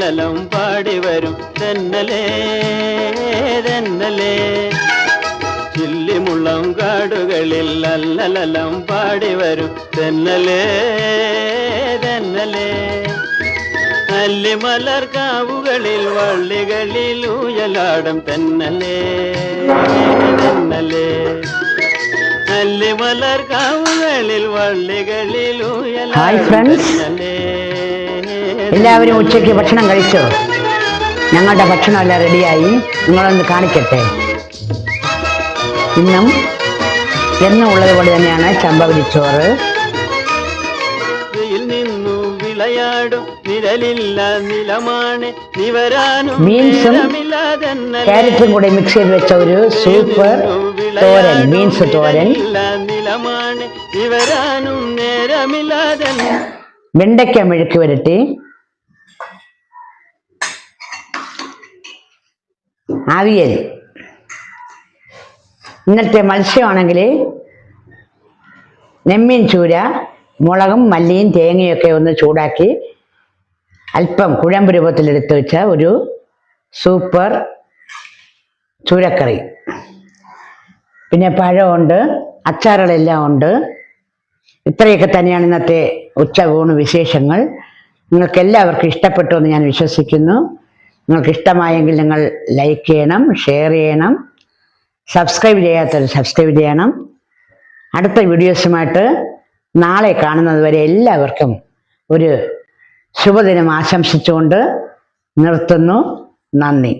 അല്ലലലം പാടി വരും തെന്നലേ തെന്നലേ ചില്ലിമുള്ളം കാടുകളിൽ അല്ലലലം പാടി വരും തെന്നലേ തെന്നലേ അല്ലിമലർ കാവുകളിൽ വള്ളികളിൽ ഊയലാടും തെന്നലേ തെന്നലേ അല്ലിമലർ കാവുകളിൽ വള്ളികളിൽ ഊയലാടും തെന്നലേ. എല്ലാവരും ഉച്ചയ്ക്ക് ഭക്ഷണം കഴിച്ചോ? ഞങ്ങളുടെ ഭക്ഷണം എല്ലാം റെഡിയായി. നിങ്ങളൊന്ന് കാണിക്കട്ടെ. ഇന്നും എന്നും ഉള്ളതുപോലെ തന്നെയാണ് ചമ്പവരിച്ചോറ്. ബീൻസും ക്യാരറ്റും കൂടെ മിക്സ് ചെയ്ത് വെച്ച ഒരു സൂപ്പർ തോരൻ, ബീൻസ് തോരൻ. വെണ്ടയ്ക്ക മെഴുക്ക് വരട്ടി, അവിയൽ. ഇന്നത്തെ മത്സ്യമാണെങ്കിൽ നെമ്മീൻ ചൂര, മുളകും മല്ലിയും തേങ്ങയൊക്കെ ഒന്ന് ചൂടാക്കി അല്പം കുഴമ്പ് രൂപത്തിലെടുത്ത് വെച്ച ഒരു സൂപ്പർ ചൂരക്കറി. പിന്നെ പഴമുണ്ട്, അച്ചാറുകളെല്ലാം ഉണ്ട്. ഇത്രയൊക്കെ തന്നെയാണ് ഇന്നത്തെ ഉച്ചയൂണ് വിശേഷങ്ങൾ. നിങ്ങൾക്ക് എല്ലാവർക്കും ഇഷ്ടപ്പെട്ടു എന്ന് ഞാൻ വിശ്വസിക്കുന്നു. നിങ്ങൾക്ക് ഇഷ്ടമായെങ്കിൽ നിങ്ങൾ ലൈക്ക് ചെയ്യണം, ഷെയർ ചെയ്യണം, സബ്സ്ക്രൈബ് ചെയ്യാത്തവർ സബ്സ്ക്രൈബ് ചെയ്യണം. അടുത്ത വീഡിയോസുമായിട്ട് നാളെ കാണുന്നത് വരെ എല്ലാവർക്കും ഒരു ശുഭദിനം ആശംസിച്ചുകൊണ്ട് നിർത്തുന്നു. നന്ദി.